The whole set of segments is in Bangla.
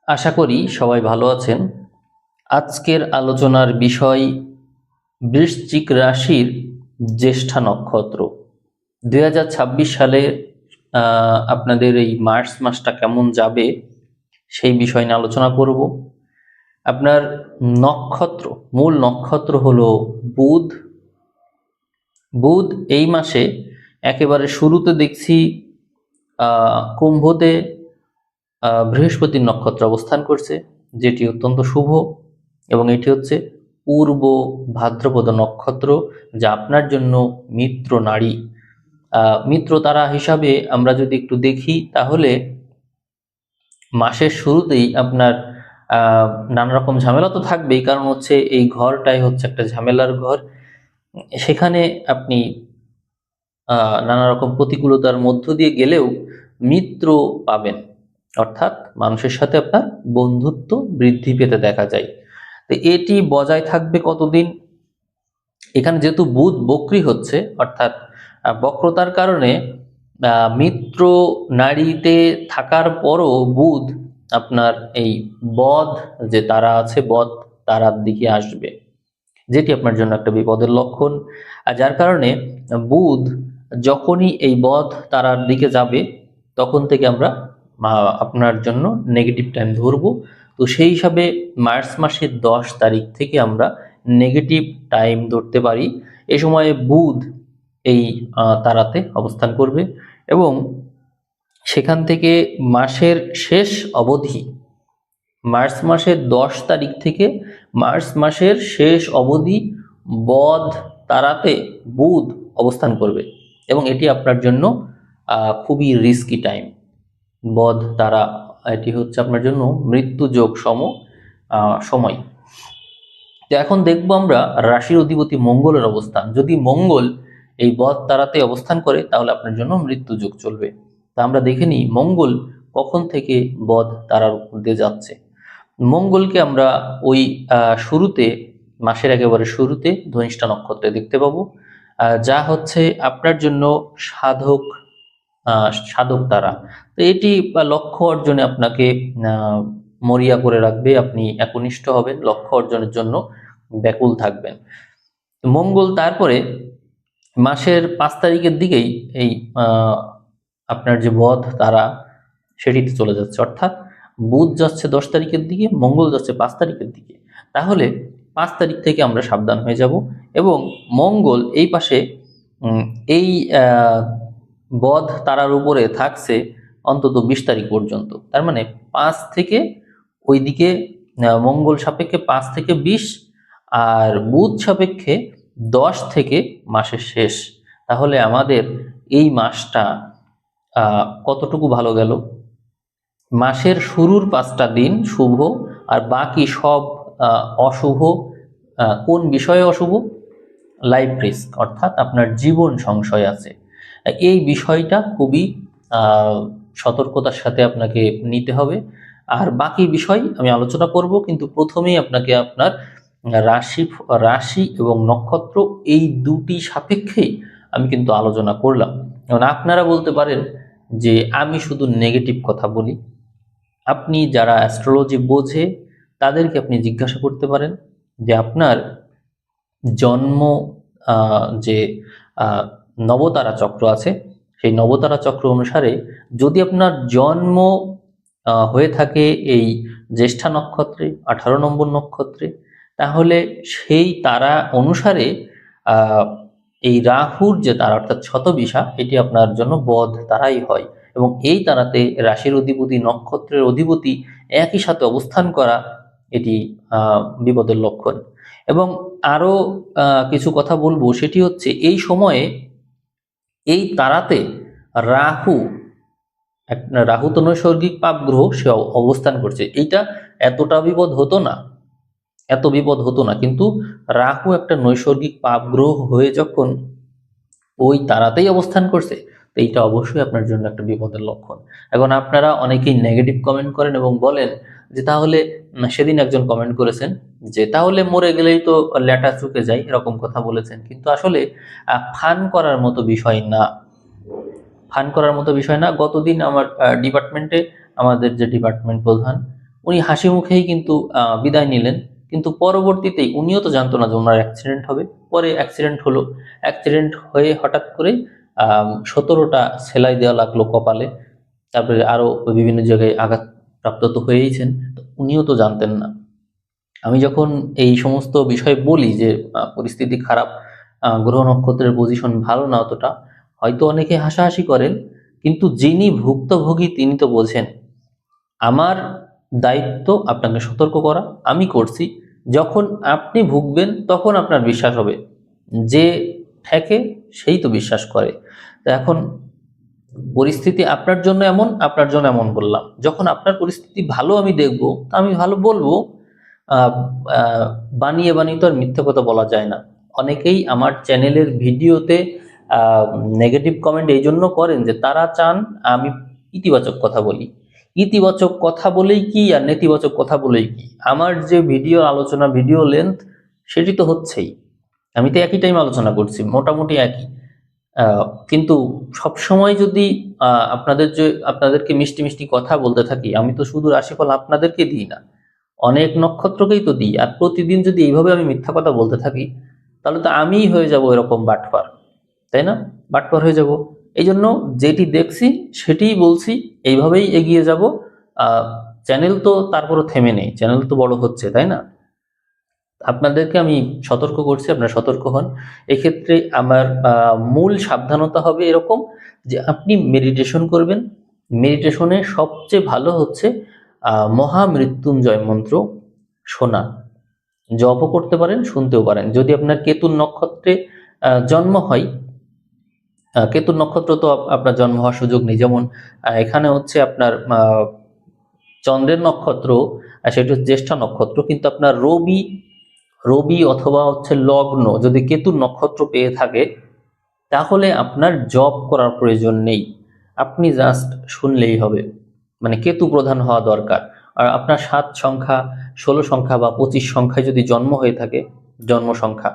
আশা করি সবাই ভালো আছেন। আজকের আলোচনার বিষয় বৃশ্চিক রাশির জ্যেষ্ঠা নক্ষত্র। 2026 সালে আপনাদের এই মার্চ মাসটা কেমন যাবে সেই বিষয় নিয়ে আলোচনা করব। আপনার নক্ষত্র, মূল নক্ষত্র হলো বুধ। বুধ এই মাসে একেবারে শুরুতে দেখছি কুম্ভতে বৃহস্পতির নক্ষত্র অবস্থান করছে, যেটি অত্যন্ত শুভ, এবং এটি হচ্ছে পূর্ব ভাদ্রপদ নক্ষত্র, যা আপনার জন্য মিত্র নারী। মিত্র তারা হিসাবে আমরা যদি একটু দেখি, তাহলে মাসের শুরুতেই আপনার নানা রকম ঝামেলা তো থাকবেই, কারণ হচ্ছে এই ঘরটাই হচ্ছে একটা ঝামেলার ঘর। সেখানে আপনি নানা রকম প্রতিকূলতার মধ্য দিয়ে গেলেও মিত্র পাবেন, অর্থাৎ মানুষের সাথে আপনার বন্ধুত্ব বৃদ্ধি পেতে দেখা যায়। তো এটি বজায় থাকবে কতদিন? এখানে যেহেতু বুধ বক্রী হচ্ছে, অর্থাৎ বক্রতার কারণে মিত্র নারীতে থাকার পরও বুধ আপনার এই বদ যে তারা আছে, বদ তারার দিকে আসবে, যেটি আপনার জন্য একটা বিপদের লক্ষণ। আর যার কারণে বুধ যখনই এই বদ তারার দিকে যাবে, তখন থেকে আমরা আপনার জন্য নেগেটিভ টাইম ধরবো। তো সেই হিসাবে মার্চ মাসের 10 তারিখ থেকে আমরা নেগেটিভ টাইম ধরতে পারি। এ সময়ে বুধ এই তারাতে অবস্থান করবে, এবং সেখান থেকে মাসের শেষ অবধি, মার্চ মাসের 10 তারিখ থেকে মার্চ মাসের শেষ অবধি বদ তারাতে বুধ অবস্থান করবে, এবং এটি আপনার জন্য খুবই রিস্কি টাইম। বদ তারা, এটি হচ্ছে আপনার জন্য মৃত্যুযোগ সময়। তো এখন দেখবো আমরা রাশির অধিপতি মঙ্গলের অবস্থান। যদি মঙ্গল এই বদ তারাতে অবস্থান করে, তাহলে আপনার জন্য মৃত্যুযোগ চলবে। তা আমরা দেখে নিই মঙ্গল কখন থেকে বদ তারার উপর দিয়ে যাচ্ছে। মঙ্গলকে আমরা ওই শুরুতে, মাসের একেবারে শুরুতে ধনিষ্ঠা নক্ষত্রে দেখতে পাবো, যা হচ্ছে আপনার জন্য সাধক সাধক তারা। তো এটি লক্ষ্য অর্জনে আপনাকে মরিয়া করে রাখবে, আপনি একনিষ্ঠ হবেন, লক্ষ্য অর্জনের জন্য ব্যাকুল থাকবেন। মঙ্গল তারপরে মাসের 5 তারিখের দিকেই এই আপনার যে বদ তারা সেটিতে চলে যাচ্ছে, অর্থাৎ বুধ যাচ্ছে 10 তারিখের দিকে, মঙ্গল যাচ্ছে 5 তারিখের দিকে। তাহলে 5 তারিখ থেকে আমরা সাবধান হয়ে যাব, এবং মঙ্গল এই পাশে এই বদ তারার উপরে থাকছে অন্তত 20 তারিখ পর্যন্ত। তার মানে 5 থেকে ওইদিকে মঙ্গল সাপেক্ষে 5 থেকে 20, আর বুধ সাপেক্ষে 10 থেকে মাসের শেষ। তাহলে আমাদের এই মাসটা কতটুকু ভালো গেল? মাসের শুরুর 5টা দিন শুভ, আর বাকি সব অশুভ। কোন বিষয়ে অশুভ? লাইফ রিস্ক, অর্থাৎ আপনার জীবন সংশয় আছে। এই বিষয়টা খুবই সতর্কতার সাথে আপনাকে নিতে হবে। আর বাকি বিষয় আমি আলোচনা করব, কিন্তু প্রথমেই আপনাকে আপনার রাশি এবং নক্ষত্র এই দুটি সাপেক্ষেই আমি কিন্তু আলোচনা করলাম। এবং আপনারা বলতে পারেন যে আমি শুধু নেগেটিভ কথা বলি। আপনি যারা অ্যাস্ট্রোলজি বোঝে তাদেরকে আপনি জিজ্ঞাসা করতে পারেন যে আপনার জন্ম যে নবতারা চক্র আছে, সেই নবতারা চক্র অনুসারে যদি আপনার জন্ম হয়ে থাকে এই জ্যেষ্ঠা নক্ষত্রে, 18 নম্বর নক্ষত্রে, তাহলে সেই তারা অনুসারে এই রাহুর যে তারা, অর্থাৎ শতবিশা, এটি আপনার জন্য বদ তারাই হয়। এবং এই তারাতে রাশির অধিপতি, নক্ষত্রের অধিপতি একই সাথে অবস্থান করা, এটি বিপদের লক্ষণ। এবং আরো কিছু কথা বলবো, সেটি হচ্ছে এই সময়ে এই তারাতে রাহু, রাহু তো নৈসর্গিক পাপ গ্রহ, সে অবস্থান করছে। এইটা এতটা বিপদ হতো না, এত বিপদ হতো না, কিন্তু রাহু একটা নৈসর্গিক পাপ গ্রহ হয়ে যখন ওই তারাতেই অবস্থান করছে, তো এইটা অবশ্যই আপনার জন্য একটা বিপদের লক্ষণ। এখন আপনারা অনেকেই নেগেটিভ কমেন্ট করেন এবং বলেন যে তাহলে, সেদিন একজন কমেন্ট করেছেন যে তাহলে মরে গেলেই তো ল্যাটা চুকে যায়, এরকম কথা বলেছেন। কিন্তু আসলে ফান করার মতো বিষয় না, ফান করার মতো বিষয় না। গতদিন আমার ডিপার্টমেন্টে, আমাদের যে ডিপার্টমেন্ট প্রধান, উনি হাসি মুখেই কিন্তু বিদায় নিলেন। কিন্তু পরবর্তীতেই উনিও তো জানতো না যে ওনার অ্যাক্সিডেন্ট হবে। পরে অ্যাক্সিডেন্ট হলো। অ্যাক্সিডেন্ট হয়ে হঠাৎ করে 17টা সেলাই দেওয়া লাগলো কপালে। তারপরে আরো বিভিন্ন জায়গায় আঘাতপ্রাপ্ত তো হয়েইছেন। তো উনিও তো জানতেন না। আমি যখন এই সমস্ত বিষয় বলি যে পরিস্থিতি খারাপ, গ্রহ নক্ষত্রের পজিশন ভালো না অতটা, হয়তো অনেকে হাসাহাসি করেন, কিন্তু যিনি ভুক্তভোগী তিনি তো বোঝেন। আমার দায়িত্ব আপনাকে সতর্ক করা, আমি করছি। যখন আপনি ভুগবেন তখন আপনার বিশ্বাস হবে। যে ঠেকে সেই তো বিশ্বাস করে। তো এখন পরিস্থিতি আপনার জন্য এমন, আপনার জন্য এমন বললাম। যখন আপনার পরিস্থিতি ভালো আমি দেখব, তা আমি ভালো বলবো। আহ, আহ, বানিয়ে বানিয়ে তো আর মিথ্যে কথা বলা যায় না। অনেকেই আমার চ্যানেলের ভিডিওতে নেগেটিভ কমেন্ট এই জন্য করেন যে তারা চান আমি ইতিবাচক কথা বলি। ইতিবাচক কথা বলেই কি আর নেতিবাচক কথা বলেই কি, আমার যে ভিডিও আলোচনা, ভিডিও লেন্থ, সেটি তো হচ্ছেই। আমি তো একই টাইম আলোচনা করছি, মোটামুটি একই। কিন্তু সবসময় যদি আপনাদেরকে মিষ্টি মিষ্টি কথা বলতে থাকি, আমি তো শুধু রাশিফল আপনাদেরকে দিই না, অনেক নক্ষত্রকেই তো দিই। আর প্রতিদিন যদি এইভাবে আমি মিথ্যা কথা বলতে থাকি, তাহলে তো আমিই হয়ে যাব এরকম বাটপার, তাই না? বাটপার হয়ে যাব। এই জন্য যেটি দেখছি সেটিই বলছি, এইভাবেই এগিয়ে যাব। চ্যানেল তো তারপরও থেমে নেই, চ্যানেল তো বড় হচ্ছে, তাই না? আপনাদেরকে আমি সতর্ক করছি, আপনারা সতর্ক হন। এক্ষেত্রে আমার মূল সাবধানতা হবে এরকম যে আপনি মেডিটেশন করবেন। মেডিটেশনে সবচেয়ে ভালো হচ্ছে মহামৃত্যুঞ্জয় মন্ত্র শোনা। জপও করতে পারেন, শুনতেও পারেন। যদি আপনার কেতুর নক্ষত্রে জন্ম হয়, কেতুর নক্ষত্র তো আপনার জন্ম হওয়ার সুযোগ নেই। যেমন এখানে হচ্ছে আপনার চন্দ্রের নক্ষত্র, সেটা হচ্ছে জ্যেষ্ঠা নক্ষত্র, কিন্তু আপনার রবি রবি অথবা হচ্ছে লগ্ন যদি কেতুর নক্ষত্র পেয়ে থাকে, তাহলে আপনার জব করার প্রয়োজন নেই। আপনি জাস্ট শুনলেই হবে। মানে কেতু প্রধান হওয়া দরকার। আর আপনার 7 সংখ্যা, 16 সংখ্যা বা 25 সংখ্যায় যদি জন্ম হয়ে থাকে, জন্ম সংখ্যা,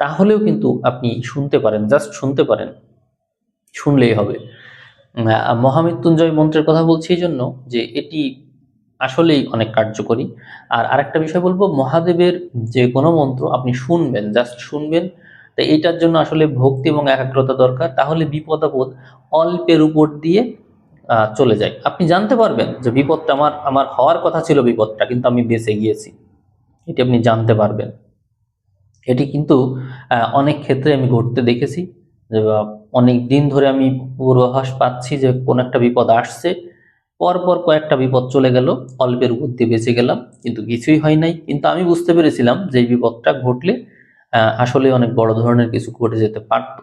তাহলেও কিন্তু আপনি শুনতে পারেন, জাস্ট শুনতে পারেন, শুনলেই হবে। মহামৃত্যুঞ্জয় মন্ত্রের কথা বলছি এই জন্য যে এটি আসলেই অনেক কার্যকরী। আর আরেকটা বিষয় বলবো, মহাদেবের যে কোনো মন্ত্র আপনি শুনবেন, জাস্ট শুনবেন। তো এইটার জন্য আসলে ভক্তি এবং একাগ্রতা দরকার, তাহলে বিপদ আপদ অল্পের উপর দিয়ে চলে যায়। আপনি জানতে পারবেন যে বিপদটা আমার আমার হওয়ার কথা ছিল, বিপদটা কিন্তু আমি বেঁচে গিয়েছি, এটি আপনি জানতে পারবেন। এটি কিন্তু অনেক ক্ষেত্রে আমি ঘটতে দেখেছি যে অনেক দিন ধরে আমি পূর্বাভাস পাচ্ছি যে কোন একটা বিপদ আসছে, পরপর কয়েকটা বিপদ চলে গেল, অল্পের উপর দিয়ে বেঁচে গেলাম, কিন্তু কিছুই হয় নাই। কিন্তু আমি বুঝতে পেরেছিলাম যে এই বিপদটা ঘটলে আসলে অনেক বড় ধরনের কিছু ঘটে যেতে পারত।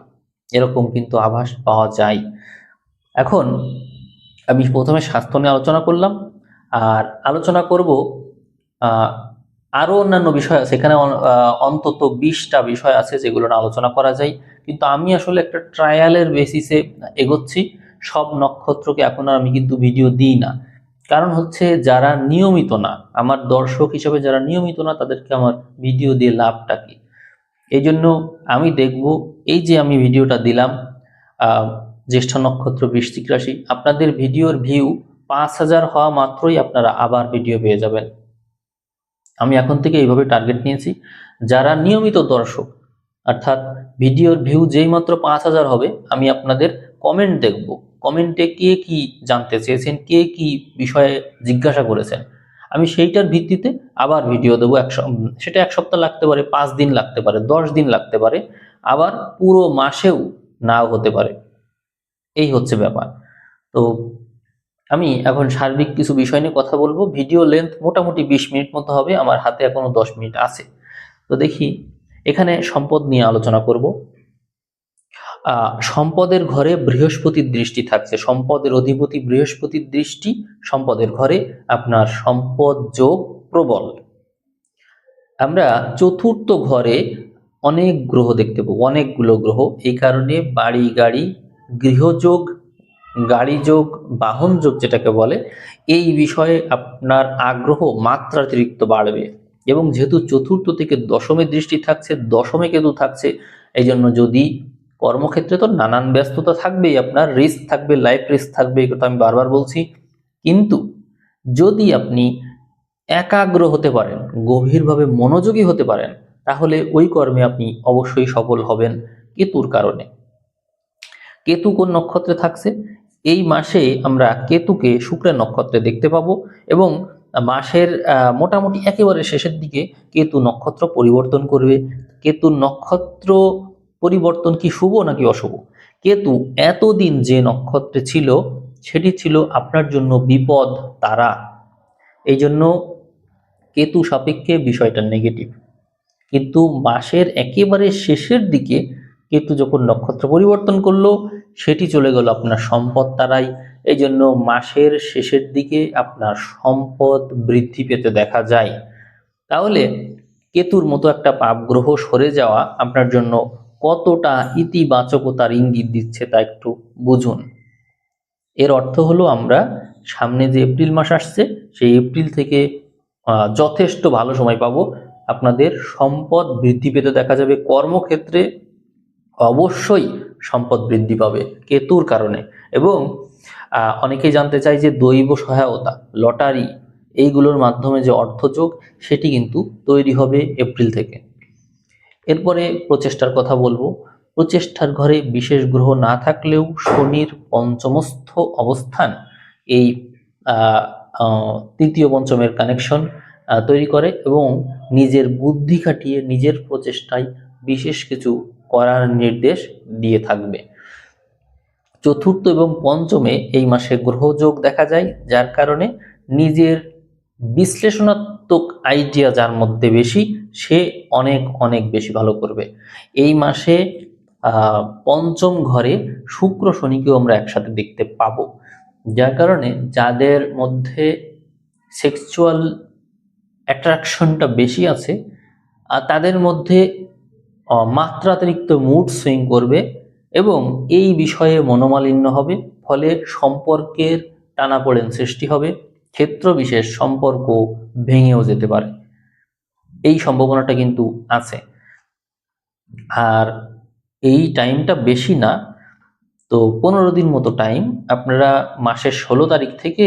এরকম কিন্তু আভাস পাওয়া যায়। এখন আমি প্রথমে স্বাস্থ্য নিয়ে আলোচনা করলাম, আর আলোচনা করব আহ, আরো অন্যান্য বিষয় আছে এখানে। অন্তত 20টা বিষয় আছে যেগুলো নিয়ে আলোচনা করা যায়, কিন্তু আমি আসলে একটা ট্রায়ালের বেসিসে এগোচ্ছি। সব নক্ষত্রকে এখন আর আমি কিন্তু ভিডিও দিই না, কারণ হচ্ছে যারা নিয়মিত না, আমার দর্শক হিসেবে যারা নিয়মিত না, তাদেরকে আমার ভিডিও দিয়ে লাভটা কি? এই জন্য আমি দেখব, এই যে আমি ভিডিওটা দিলাম আহ, জ্যেষ্ঠ নক্ষত্র বৃশ্চিক রাশি, আপনাদের ভিডিওর ভিউ 5,000 হওয়া মাত্রই আপনারা আবার ভিডিও পেয়ে যাবেন। আমি এখন থেকে এইভাবে টার্গেট নিয়েছি। যারা নিয়মিত দর্শক, অর্থাৎ ভিডিওর ভিউ যেই মাত্র 5,000 হবে, আমি আপনাদের কমেন্ট দেখব। কমেন্টে কে কি জানতে চেয়েছেন, কে কি বিষয়ে জিজ্ঞাসা করেছেন, আমি সেইটার ভিত্তিতে আবার ভিডিও দেবো। সেটা 1 সপ্তাহ লাগতে পারে, 5 দিন লাগতে পারে, 10 দিন লাগতে পারে, আবার পুরো মাসেও নাও হতে পারে। এই হচ্ছে ব্যাপার। তো আমি এখন সার্বিক কিছু বিষয় নিয়ে কথা বলবো। ভিডিও লেন্থ মোটামুটি 20 মিনিট মতো হবে, আমার হাতে এখনো 10 মিনিট আছে। তো দেখি, এখানে সম্পদ নিয়ে আলোচনা করব। সম্পদের ঘরে বৃহস্পতির দৃষ্টি থাকছে, সম্পদের অধিপতি বৃহস্পতির দৃষ্টি সম্পদের ঘরে, আপনার সম্পদ যোগ প্রবল। আমরা চতুর্থ ঘরে অনেক গ্রহ দেখতে পাবো, অনেকগুলো গ্রহ। এই কারণে বাড়ি গাড়ি, গৃহযোগ, গাড়ি যোগ, বাহন যোগ যেটাকে বলে, এই বিষয়ে আপনার আগ্রহ মাত্রাতিরিক্ত বাড়বে। এবং যেহেতু চতুর্থ থেকে দশমে দৃষ্টি থাকছে, দশমে কেতু থাকছে, এই জন্য যদি কর্মক্ষেত্রে তো নানান ব্যস্ততা থাকবেই, আপনার রিস্ক থাকবে, লাইফ রিস্ক থাকবে, এই কথা আমি বারবার বলছি। কিন্তু যদি আপনি একাগ্র হতে পারেন, গভীরভাবে মনোযোগী হতে পারেন, তাহলে ওই কর্মে আপনি অবশ্যই সফল হবেন কেতুর কারণে। কেতু কোন নক্ষত্রে থাকছে? এই মাসে আমরা কেতুকে শুক্রের নক্ষত্রে দেখতে পাবো এবং মাসের মোটামুটি একেবারে শেষের দিকে কেতু নক্ষত্র পরিবর্তন করবে। কেতু নক্ষত্র পরিবর্তন কি শুভ নাকি অশুভ? কেতু এতদিন যে নক্ষত্রে ছিল সেটি ছিল আপনার জন্য বিপদ তারা। এই জন্য কেতু সাপেক্ষে বিষয়টা নেগেটিভ। কিন্তু মাসের একেবারে শেষের দিকে কেতু যখন নক্ষত্র পরিবর্তন করলো, সেটি চলে গেল আপনার সম্পদ তারাই। এই জন্য মাসের শেষের দিকে আপনার সম্পদ বৃদ্ধি পেতে দেখা যায়। তাহলে কেতুর মতো একটা পাপ গ্রহ সরে যাওয়া আপনার জন্য কতটা ইতিবাচকতার ইঙ্গিত দিচ্ছে তা একটু বুঝুন। এর অর্থ হলো আমরা সামনে যে এপ্রিল মাস আসছে, সেই এপ্রিল থেকে যথেষ্ট ভালো সময় পাবো। আপনাদের সম্পদ বৃদ্ধি পেতে দেখা যাবে। কর্মক্ষেত্রে অবশ্যই সম্পদ বৃদ্ধি পাবে কেতুর কারণে। এবং অনেকেই জানতে চায় যে দৈব সহায়তা, লটারি, এইগুলোর মাধ্যমে যে অর্থযোগ, সেটি কিন্তু তৈরি হবে এপ্রিল থেকে। এরপরে প্রচেষ্টার কথা বলবো। প্রচেষ্টার ঘরে বিশেষ গ্রহ না থাকলেও শনির পঞ্চমস্থ অবস্থান এই তৃতীয় পঞ্চমের কানেকশন তৈরি করে এবং নিজের বুদ্ধি খাটিয়ে নিজের প্রচেষ্টায় বিশেষ কিছু করার নির্দেশ দিয়ে থাকবে। চতুর্থ এবং পঞ্চমে এই মাসে গ্রহযোগ দেখা যায়, যার কারণে নিজের বিশ্লেষণাত্মক আইডিয়া যার মধ্যে বেশি, সে অনেক অনেক বেশি ভালো করবে। এই মাসে পঞ্চম ঘরে শুক্র শনিকেও আমরা একসাথে দেখতে পাবো, যার কারণে যাদের মধ্যে সেক্সুয়াল অ্যাট্রাকশনটা বেশি আছে তাদের মধ্যে মাত্রাতিরিক্ত মুড সুইং করবে এবং এই বিষয়ে মনোমালিন্য হবে। ফলে সম্পর্কের টানাপোড়েন সৃষ্টি হবে, ক্ষেত্র বিশেষ সম্পর্ক ভেঙেও যেতে পারে, এই সম্ভাবনাটা কিন্তু আছে। আর এই টাইমটা বেশি না, তো 15 দিন মতো টাইম। আপনারা মাসের 16 তারিখ থেকে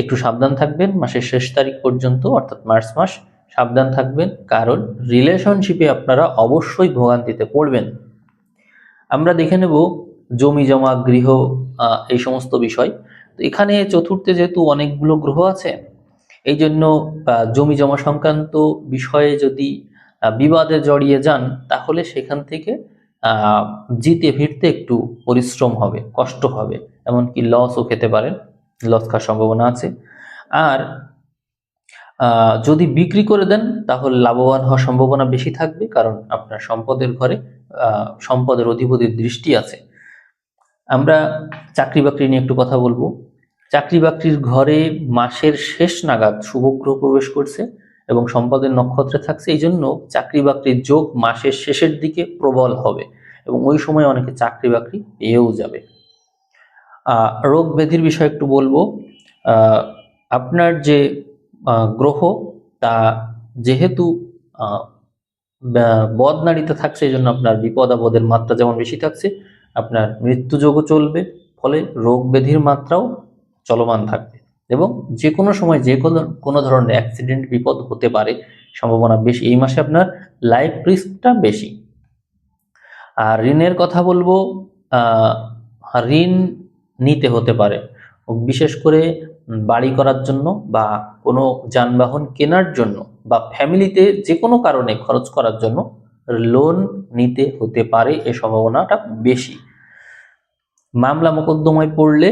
একটু সাবধান থাকবেন, মাসের শেষ তারিখ পর্যন্ত অর্থাৎ মার্চ মাস সাবধান থাকবেন, কারণ রিলেশনশিপে আপনারা অবশ্যই ভোগান্তিতে পড়বেন। আমরা দেখে নেব জমি জমা, গৃহ, এই সমস্ত বিষয়। তো এখানে চতুর্থে যেহেতু অনেকগুলো গ্রহ আছে, এই জন্য জমি জমা সংক্রান্ত বিষয়ে যদি বিবাদে জড়িয়ে যান, তাহলে সেখান থেকে জিতে ফিরতে একটু পরিশ্রম হবে, কষ্ট হবে, এমনকি লসও খেতে পারেন, লস খাওয়ার সম্ভাবনা আছে। আর যদি বিক্রি করে দেন তাহলে লাভবান হওয়ার সম্ভাবনা বেশি থাকবে, কারণ আপনার সম্পদের ঘরে সম্পদের অধিপতির দৃষ্টি আছে। আমরা চাকরি বাকরি নিয়ে একটু কথা বলবো। চাকরি বাকরির ঘরে মাসের শেষ নাগাদ শুভ গ্রহ প্রবেশ করছে এবং সম্পদের নক্ষত্রে থাকছে, এই জন্য চাকরি বাকরির যোগ মাসের শেষের দিকে প্রবল হবে এবং ওই সময় অনেকে চাকরি বাকরি পেয়েও যাবে। রোগ ব্যাধির বিষয়ে একটু বলবো। আপনার যে গ্রহ, তা যেহেতু বদনাড়িতে থাকছে, এই জন্য আপনার বিপদ আপদের মাত্রা যেমন বেশি থাকছে, আপনার মৃত্যুযোগও চলবে। ফলে রোগ ব্যাধির মাত্রাও চলমান থাকবে এবং যে কোনো সময় যে কোনো ধরনের অ্যাক্সিডেন্ট, বিপদ হতে পারে, সম্ভাবনা বেশি। এই মাসে আপনার লাইফ রিস্কটা বেশি। আর ঋণের কথা বলবো। ঋণ নিতে হতে পারে, বিশেষ করে বাড়ি করার জন্য বা কোনো যানবাহন কেনার জন্য বা ফ্যামিলিতে যে কোনো কারণে খরচ করার জন্য লোন নিতে হতে পারে, এই সম্ভাবনাটা বেশি। মামলা মোকদ্দমায় পড়লে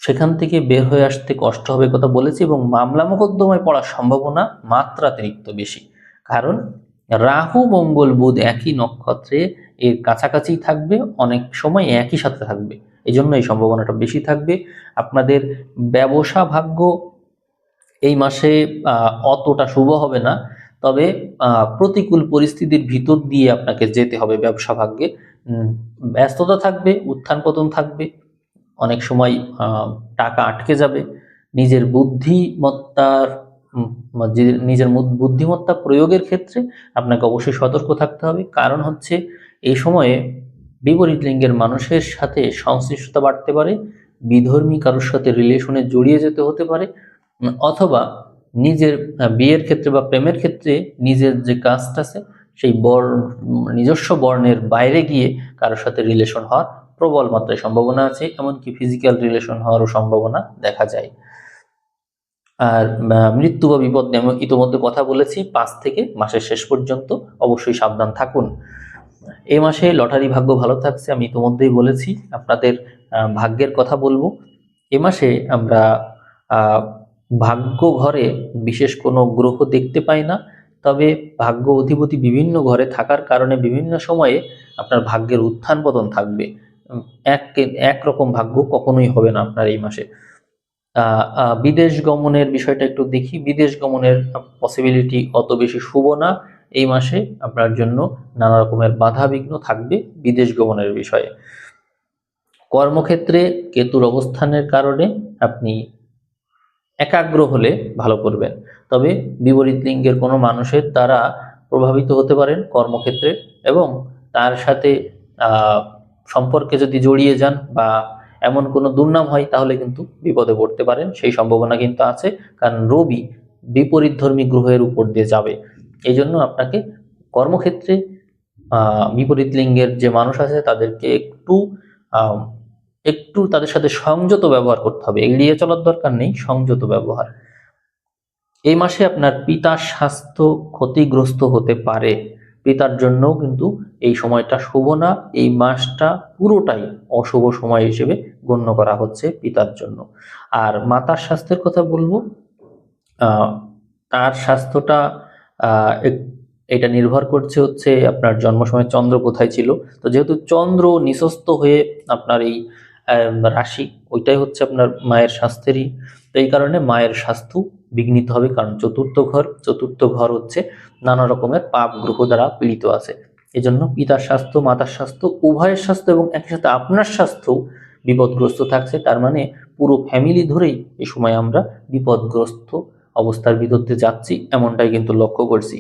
সেখান থেকে বের হয়ে আসতে কষ্ট হবে, কথা বলেছি। এবং মামলা মোকদ্দমায় পড়ার সম্ভাবনা মাত্রাতিরিক্ত বেশি, কারণ রাহু মঙ্গল বুধ একই নক্ষত্রে এর কাছাকাছি থাকবে, অনেক সময় একই সাথে থাকবে, এই জন্য এই সম্ভাবনাটা বেশি থাকবে। আপনাদের ব্যবসা ভাগ্য এই মাসে অতটা শুভ হবে না, তবে প্রতিকূল পরিস্থিতির ভিতর দিয়ে আপনাকে যেতে হবে। ব্যবসা ভাগ্যে ব্যস্ততা থাকবে, উত্থান পতন থাকবে, অনেক সময় টাকা আটকে যাবে। নিজের বুদ্ধিমত্তার নিজের বুদ্ধিমত্তা প্রয়োগের ক্ষেত্রে আপনাকে অবশ্যই সতর্ক থাকতে হবে, কারণ হচ্ছে এই সময়ে বিপরীত লিঙ্গের মানুষের সাথে সংশ্লিষ্টতা বাড়তে পারে, বিধর্মী কারোর সাথে রিলেশনে জড়িয়ে যেতে হতে পারে, অথবা নিজের বিয়ের ক্ষেত্রে বা প্রেমের ক্ষেত্রে নিজের যে কাস্ট আছে সেই নিজস্ব বর্ণের বাইরে গিয়ে কারোর সাথে রিলেশন হওয়ার প্রবল মাত্রায় সম্ভাবনা আছে, এমনকি ফিজিক্যাল রিলেশন হওয়ারও সম্ভাবনা দেখা যায়। আর মৃত্যু বা বিপদ নিয়ে আমি ইতিমধ্যে কথা বলেছি, 5 থেকে মাসের শেষ পর্যন্ত অবশ্যই সাবধান থাকুন। এই মাসে লটারি ভাগ্য ভালো থাকছে, আমি ইতিমধ্যেই বলেছি। আপনাদের ভাগ্যের কথা বলবো। এ মাসে আমরা ভাগ্য ঘরে বিশেষ কোনো গ্রহ দেখতে পাই না, তবে ভাগ্য অধিপতি বিভিন্ন ঘরে থাকার কারণে বিভিন্ন সময়ে আপনার ভাগ্যের উত্থান পতন থাকবে। একরকম ভাগ্য কখনোই হবে না আপনার এই মাসে। বিদেশ গমনের বিষয়টা একটু দেখি। বিদেশ গমনের পসিবিলিটি অত বেশি শুভ না এই মাসে। আপনার জন্য নানা রকমের বাধা বিঘ্ন থাকবে বিদেশ গমনের বিষয়ে। কর্মক্ষেত্রে কেতুর অবস্থানের কারণে আপনি একাগ্র হলে ভালো করবেন, তবে বিপরীত লিঙ্গের কোনো মানুষের দ্বারা প্রভাবিত হতে পারেন কর্মক্ষেত্রে, এবং তার সাথে সম্পর্কে যদি জড়িয়ে যান বা এমন কোনো দুর্নাম হয় তাহলে কিন্তু বিপদে পড়তে পারেন, সেই সম্ভাবনা কিন্তু আছে। কারণ রবি বিপরীতধর্মী গ্রহের উপর দিয়ে যাবে। এই জন্য আপনাকে কর্মক্ষেত্রে বিপরীত লিঙ্গের যে মানুষ আছে তাদেরকে একটু তাদের সাথে সংযত ব্যবহার করতে হবে, এড়িয়ে চলার দরকার নেই, সংযত ব্যবহার। এই মাসে আপনার পিতার স্বাস্থ্য ক্ষতিগ্রস্ত হতে পারে, পিতার জন্য কিন্তু এই সময়টা শুভ না। এই মাসটা পুরোটাই অশুভ সময় হিসেবে গণ্য করা হচ্ছে পিতার জন্য। আর মাতার স্বাস্থ্যের কথা বলবো, তার স্বাস্থ্যটা এটা নির্ভর করছে হচ্ছে আপনার জন্ম সময় চন্দ্র কোথায় ছিল। তো যেহেতু চন্দ্র নিঃস্ত হয়ে আপনার এই রাশি, ওইটাই হচ্ছে আপনার মায়ের স্বাস্থ্যেরই, তো এই কারণে মায়ের স্বাস্থ্য বিঘ্নিত হবে। কারণ চতুর্থ ঘর হচ্ছে নানা রকমের পাপ গ্রহ দ্বারা পীড়িত আছে। এজন্য পিতার স্বাস্থ্য, মাতার স্বাস্থ্য, উভয়ের স্বাস্থ্য এবং একই সাথে আপনার স্বাস্থ্য বিপদগ্রস্ত থাকছে। তার মানে পুরো ফ্যামিলি ধরেই এই সময় আমরা বিপদগ্রস্ত অবস্থার ভিতর দিয়ে যাচ্ছি, এমনটাই কিন্তু লক্ষ্য করছি।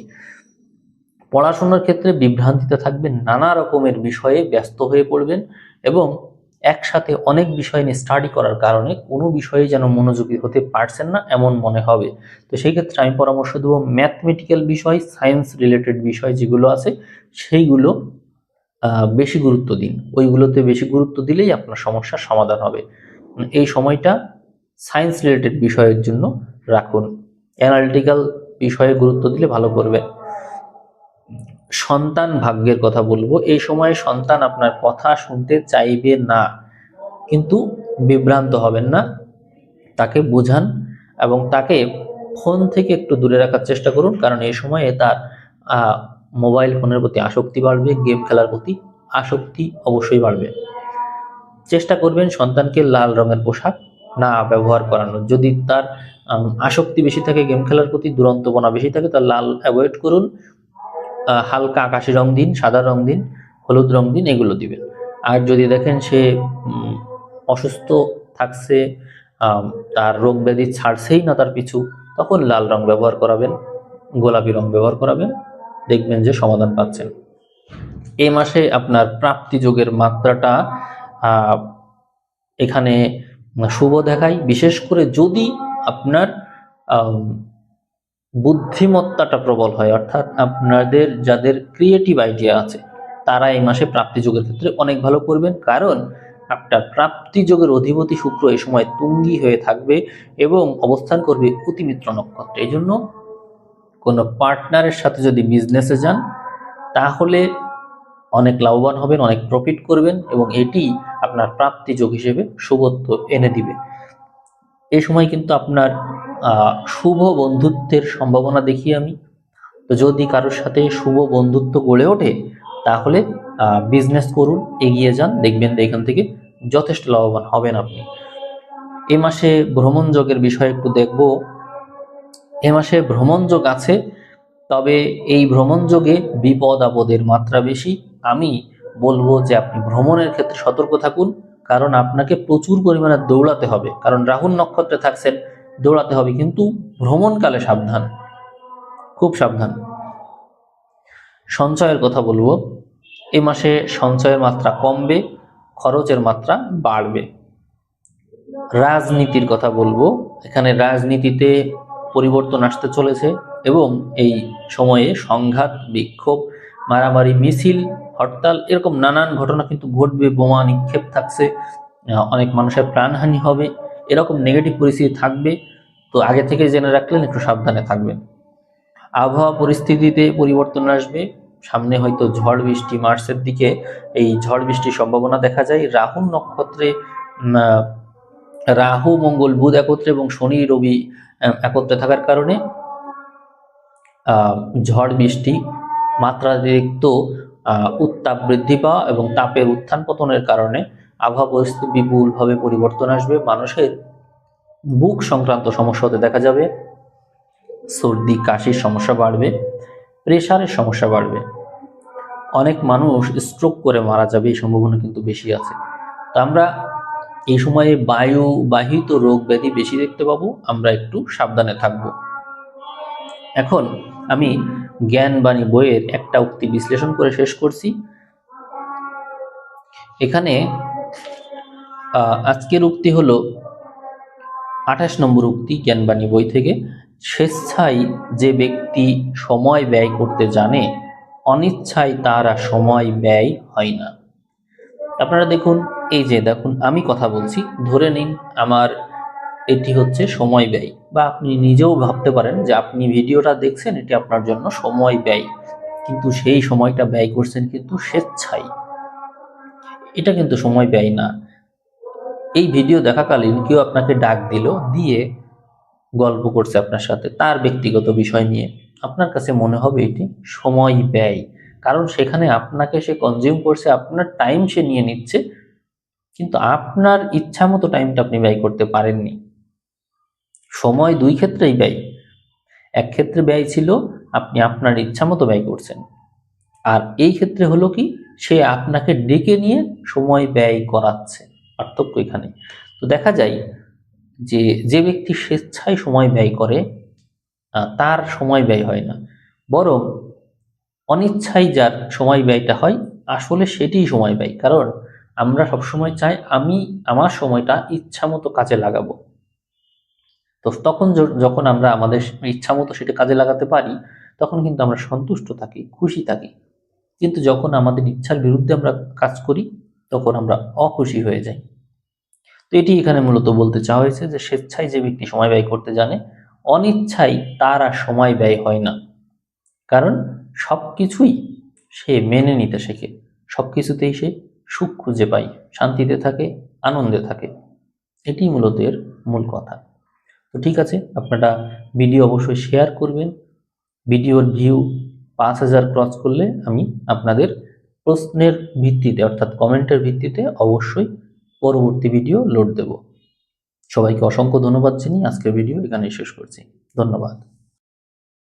পড়াশোনার ক্ষেত্রে বিভ্রান্তিতে থাকবেন, নানা রকমের বিষয়ে ব্যস্ত হয়ে পড়বেন এবং একসাথে অনেক বিষয় নিয়ে স্টাডি করার কারণে কোনো বিষয়ে যেন মনোযোগী হতে পারছেন না এমন মনে হবে। তো সেই ক্ষেত্রে আমি পরামর্শ দেবো, ম্যাথমেটিক্যাল বিষয়, সায়েন্স রিলেটেড বিষয় যেগুলো আছে সেইগুলো বেশি গুরুত্ব দিন। ওইগুলোতে বেশি গুরুত্ব দিলেই আপনার সমস্যার সমাধান হবে। এই সময়টা সায়েন্স রিলেটেড বিষয়ের জন্য রাখুন, অ্যানালিটিক্যাল বিষয়ে গুরুত্ব দিলে ভালো করবে। সন্তান ভাগ্যের কথা বলবো। এই সময়ে সন্তান আপনার কথা শুনতে চাইবে না, কিন্তু বিভ্রান্ত হবেন না, তাকে বোঝান এবং তাকে ফোন থেকে একটু দূরে রাখার চেষ্টা করুন। কারণ এই সময়ে তার মোবাইল ফোনের প্রতি আসক্তি বাড়বে, গেম খেলার প্রতি আসক্তি অবশ্যই বাড়বে। চেষ্টা করবেন সন্তানকে লাল রঙের পোশাক না ব্যবহার করানোর। যদি তার আসক্তি বেশি থাকে, গেম খেলার প্রতি দুরন্তপনা বেশি থাকে, তার লাল অ্যাভয়েড করুন। হালকা আকাশি রং দিন, সাদা রং দিন, হলুদ রং দিন, এগুলো দিবেন। আর যদি দেখেন সে অসুস্থ থাকছে, তার রোগ ব্যাধি ছাড়ছেই না তার পিছু, তখন লাল রং ব্যবহার করাবেন, গোলাপি রং ব্যবহার করাবেন, দেখবেন যে সমাধান পাচ্ছেন। এই মাসে আপনার প্রাপ্তি যোগের মাত্রাটা এখানে শুভ দেখায়, বিশেষ করে যদি আপনার বুদ্ধিমত্তাটা প্রবল হয়, অর্থাৎ আপনাদের যাদের ক্রিয়েটিভ আইডিয়া আছে তারা এই মাসে প্রাপ্তি যোগের ক্ষেত্রে অনেক ভালো করবেন। কারণ আপনার প্রাপ্তি যোগের অধিপতি শুক্র এই সময় তুঙ্গি হয়ে থাকবে এবং অবস্থান করবে অতিমিত্র নক্ষত্রে। এই জন্য কোনো পার্টনারের সাথে যদি বিজনেসে যান তাহলে অনেক লাভবান হবেন, অনেক প্রফিট করবেন এবং এটি আপনার প্রাপ্তি যোগ হিসেবে শুভত্ব এনে দিবে। এই সময় কিন্তু আপনার শুভ বন্ধুত্বের সম্ভাবনা দেখি আমি। তো যদি কারোর সাথে শুভ বন্ধুত্ব গড়ে ওঠে তাহলে বিজনেস করুন, এগিয়ে যান, দেখবেন এখান থেকে যথেষ্ট লাভবান হবেন আপনি। এ মাসে ভ্রমণ যোগের বিষয়ে একটু দেখব। এ মাসে ভ্রমণ যোগ আছে, তবে এই ভ্রমণ যোগে বিপদ আপদের মাত্রা বেশি। আমি বলবো যে আপনি ভ্রমণের ক্ষেত্রে সতর্ক থাকুন, কারণ আপনাকে প্রচুর পরিমাণে দৌড়াতে হবে। কারণ রাহু নক্ষত্রে থাকছেন, দৌড়াতে হবে, কিন্তু ভ্রমণকালে সাবধান, খুব সাবধান। সঞ্চয়ের কথা বলবো। এ মাসে সঞ্চয়ের মাত্রা কমবে, খরচের মাত্রা বাড়বে। রাজনীতির কথা বলবো। এখানে রাজনীতিতে পরিবর্তন আসতে চলেছে এবং এই সময়ে সংঘাত, বিক্ষোভ, মারামারি, মিছিল, হরতাল এরকম নানান ঘটনা কিন্তু ঘটবে। বোমা নিক্ষেপ থাকছে, অনেক মানুষের প্রাণহানি হবে, এরকম নেগেটিভ পরিস্থিতি থাকবে। তো আগে থেকে জেনে রাখলেন একটু সাবধানে থাকবেন। আবহাওয়া পরিস্থিতিতে পরিবর্তন আসবে, সামনে হয়তো ঝড় বৃষ্টি, মার্চের দিকে এই ঝড় বৃষ্টির সম্ভাবনা দেখা যায়। রাহু নক্ষত্রে রাহু, মঙ্গল, বুধ একত্রে এবং শনি, রবি একত্রে থাকার কারণে ঝড় বৃষ্টি, মাত্রাতিরিক্ত উত্তাপ বৃদ্ধি পাওয়া এবং তাপের উত্থান পতনের কারণে আবহাওয়া পরিস্থিতি বিপুলভাবে পরিবর্তন আসবে। মানুষের বুক সংক্রান্ত সমস্যা হতে দেখা যাবে, সর্দি কাশির সমস্যা বাড়বে, প্রেশারের সমস্যা বাড়বে, অনেক মানুষ স্ট্রোক করে মারা যাবে, এই সম্ভাবনা কিন্তু বেশি আছে। তো আমরা এই সময়ে বায়ুবাহিত রোগ ব্যাধি বেশি দেখতে পাবো, আমরা একটু সাবধানে থাকব। এখন আমি জ্ঞানবাণী বইয়ের একটা উক্তি বিশ্লেষণ করে শেষ করছি। এখানে আজকের উক্তি হলো 28 নম্বর উক্তি জ্ঞানবাণী বই থেকে। স্বেচ্ছায় যে ব্যক্তি সময় ব্যয় করতে জানে, অনিচ্ছায় তার আর সময় ব্যয় হয় না। আপনারা দেখুন, এই যে দেখুন আমি কথা বলছি, ধরে নিন আমার এটি হচ্ছে সময় ব্যয়, বা আপনি নিজেও ভাবতে পারেন যে আপনি ভিডিওটা দেখছেন, এটি আপনার জন্য সময় ব্যয়, কিন্তু সেই সময়টা ব্যয় করছেন কিন্তু স্বেচ্ছায়, এটা কিন্তু সময় ব্যয় না। এই ভিডিও দেখাকালীন কেউ আপনাকে ডাক দিল, দিয়ে গল্প করছে আপনার সাথে তার ব্যক্তিগত বিষয় নিয়ে, আপনার কাছে মনে হবে এটি সময় ব্যয়, কারণ সেখানে আপনাকে সে কনজিউম করছে, আপনার টাইম সে নিয়ে নিচ্ছে, কিন্তু আপনার ইচ্ছা মতো টাইমটা আপনি ব্যয় করতে পারেননি। সময় দুই ক্ষেত্রেই ব্যয়, এক ক্ষেত্রে ব্যয় ছিল আপনি আপনার ইচ্ছা মতো ব্যয় করছেন, আর এই ক্ষেত্রে হলো কি সে আপনাকে ডেকে নিয়ে সময় ব্যয় করাচ্ছে, পার্থক্য এখানে। তো দেখা যায় যে যে ব্যক্তি স্বেচ্ছায় সময় ব্যয় করে তার সময় ব্যয় হয় না, বরং অনিচ্ছায় যার সময় ব্যয়টা হয় আসলে সেটিই সময় ব্যয়। কারণ আমরা সবসময় চাই আমি আমার সময়টা ইচ্ছা মতো কাজে লাগাবো। তো তখন যখন আমরা আমাদের ইচ্ছা মতো সেটা কাজে লাগাতে পারি, তখন কিন্তু আমরা সন্তুষ্ট থাকি, খুশি থাকি। কিন্তু যখন আমাদের ইচ্ছার বিরুদ্ধে আমরা কাজ করি, তখন আমরা অখুশি হয়ে যাই। তো এটি এখানে মূলত বলতে চাওয়া হয়েছে যে স্বেচ্ছায় যে ব্যক্তি সময় ব্যয় করতে জানে, অনিচ্ছায় তার আর সময় ব্যয় হয় না। কারণ সবকিছুই সে মেনে নিতে শেখে, সবকিছুতেই সে সুখ খুঁজে পায়, শান্তিতে থাকে, আনন্দে থাকে। এটি মূলত এর মূল কথা। তো ঠিক আছে, আপনারা ভিডিও অবশ্যই শেয়ার করবেন। ভিডিওর ভিউ 5000 ক্রস করলে আমি আপনাদের প্রশ্নের ভিত্তিতে অর্থাৎ কমেন্টের ভিত্তিতে অবশ্যই পরবর্তী ভিডিও লোড দেব। সবাইকে অসংখ্য ধন্যবাদ জানিয়ে আজকের ভিডিও এখানেই শেষ করছি। ধন্যবাদ।